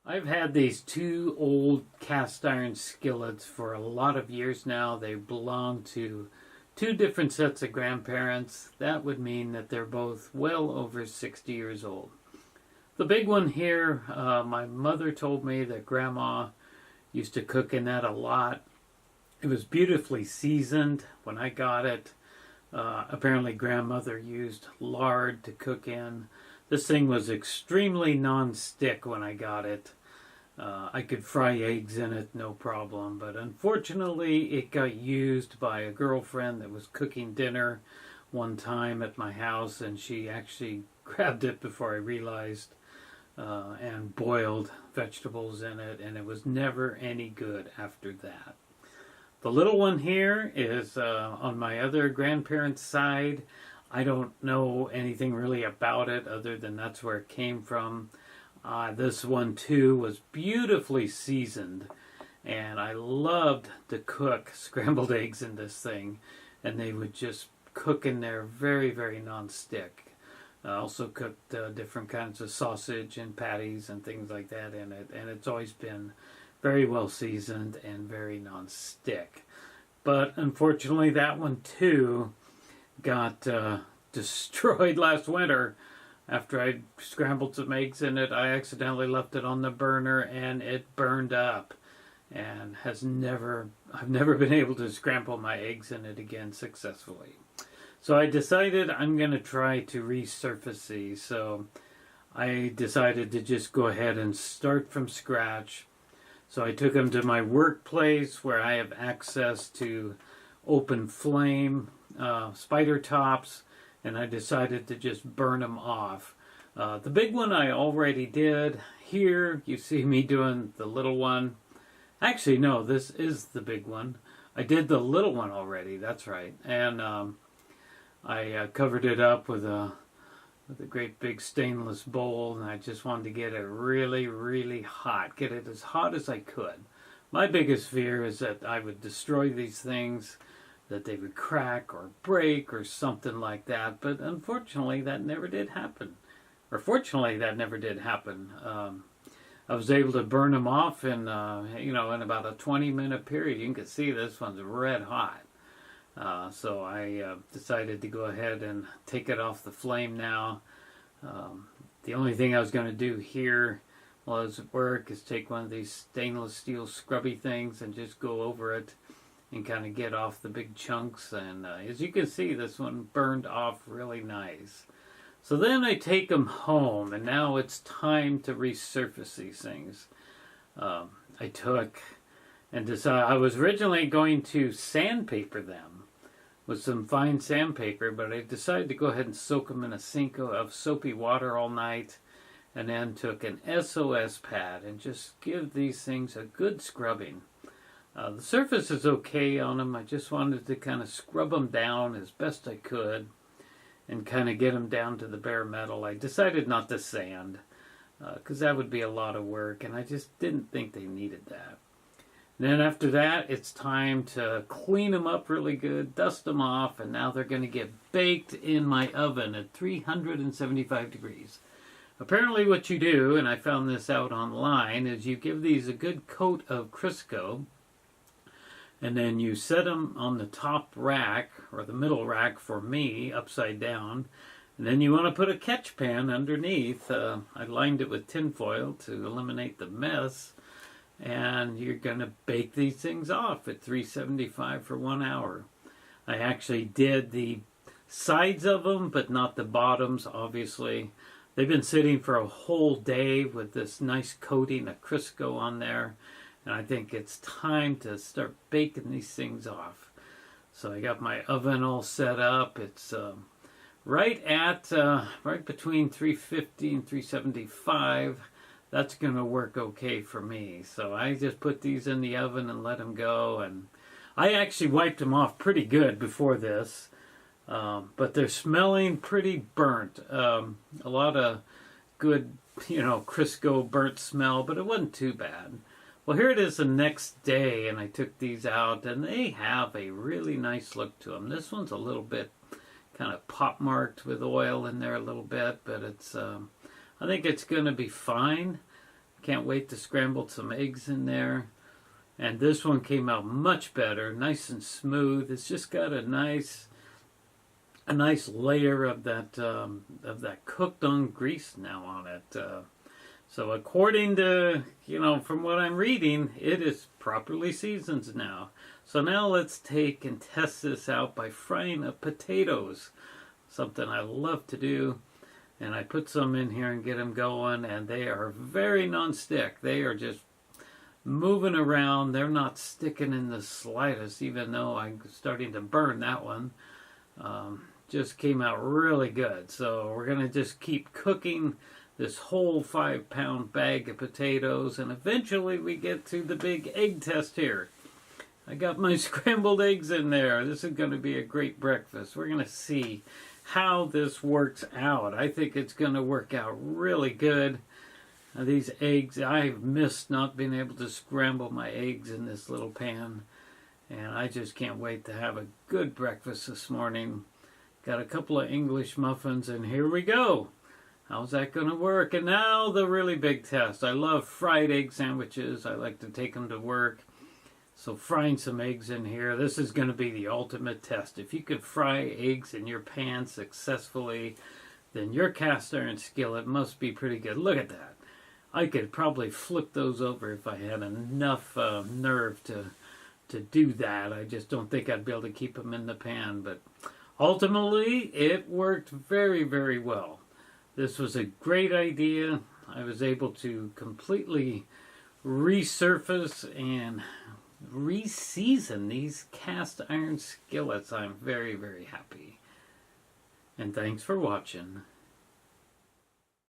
I've had these two old cast iron skillets for a lot of years now. They belong to two different sets of grandparents. That would mean that they're both well over 60 years old. The big one here, my mother told me that Grandma used to cook in that a lot. It was beautifully seasoned when I got it. Apparently Grandmother used lard to cook in. This thing was extremely non-stick when I got it. I could fry eggs in it, no problem. But unfortunately, it got used by a girlfriend that was cooking dinner one time at my house, and she actually grabbed it before I realized and boiled vegetables in it, and it was never any good after that. The little one here is on my other grandparents' side. I don't know anything really about it other than that's where it came from. This one too was beautifully seasoned, and I loved to cook scrambled eggs in this thing, and they would just cook in there very, very non-stick. I also cooked different kinds of sausage and patties and things like that in it, and it's always been very well seasoned and very non-stick. But unfortunately that one too got destroyed last winter. After I scrambled some eggs in it, I accidentally left it on the burner and it burned up, and I've never been able to scramble my eggs in it again successfully. So I decided I'm going to try to resurface these. So I decided to just go ahead and start from scratch. So I took them to my workplace where I have access to open flame spider tops, and I decided to just burn them off. The big one I already did. Here you see me doing the little one. Actually, no, this is the big one. I did the little one already, that's right. And I covered it up with a great big stainless bowl, and I just wanted to get it really, really hot. Get it as hot as I could. My biggest fear is that I would destroy these things, that they would crack or break or something like that. But unfortunately, that never did happen. Or fortunately, that never did happen. I was able to burn them off in about a 20-minute period. You can see this one's red hot. So I decided to go ahead and take it off the flame now. The only thing I was going to do here while I was at work is take one of these stainless steel scrubby things and just go over it and kind of get off the big chunks. And as you can see, this one burned off really nice. So then I take them home, and now it's time to resurface these things. I took and decided I was originally going to sandpaper them with some fine sandpaper, but I decided to go ahead and soak them in a sink of soapy water all night, and then took an SOS pad and just give these things a good scrubbing. The surface is okay on them. I just wanted to kind of scrub them down as best I could and kind of get them down to the bare metal. I decided not to sand because that would be a lot of work, and I just didn't think they needed that. And then after that, it's time to clean them up really good, dust them off, and now they're going to get baked in my oven at 375 degrees. Apparently what you do, and I found this out online, is you give these a good coat of Crisco, and then you set them on the top rack, or the middle rack for me, upside down. And then you want to put a catch pan underneath. I lined it with tin foil to eliminate the mess. And you're going to bake these things off at 375 for 1 hour. I actually did the sides of them, but not the bottoms, obviously. They've been sitting for a whole day with this nice coating of Crisco on there. And I think it's time to start baking these things off. So I got my oven all set up. It's right between 350 and 375. That's going to work okay for me. So I just put these in the oven and let them go. And I actually wiped them off pretty good before this. But they're smelling pretty burnt. A lot of good, Crisco burnt smell, but it wasn't too bad. Well, here it is the next day, and I took these out, and they have a really nice look to them. This one's a little bit kind of pop-marked with oil in there a little bit, but it's I think it's going to be fine. Can't wait to scramble some eggs in there. And this one came out much better, nice and smooth. It's just got a nice layer of that cooked on grease now on it. So according to, from what I'm reading, it is properly seasoned now. So now let's take and test this out by frying up potatoes. Something I love to do. And I put some in here and get them going, and they are very non-stick. They are just moving around. They're not sticking in the slightest, even though I'm starting to burn that one. Just came out really good. So we're going to just keep cooking this whole 5-pound bag of potatoes, and eventually we get to the big egg test here. I got my scrambled eggs in there. This is going to be a great breakfast. We're going to see how this works out. I think it's going to work out really good. These eggs, I've missed not being able to scramble my eggs in this little pan, and I just can't wait to have a good breakfast this morning. Got a couple of English muffins, and here we go. How's that going to work? And now the really big test. I love fried egg sandwiches. I like to take them to work. So frying some eggs in here, this is going to be the ultimate test. If you could fry eggs in your pan successfully, then your cast iron skillet must be pretty good. Look at that. I could probably flip those over if I had enough nerve to do that. I just don't think I'd be able to keep them in the pan. But ultimately, it worked very, very well. This was a great idea. I was able to completely resurface and re-season these cast iron skillets. I'm very, very happy. And thanks for watching.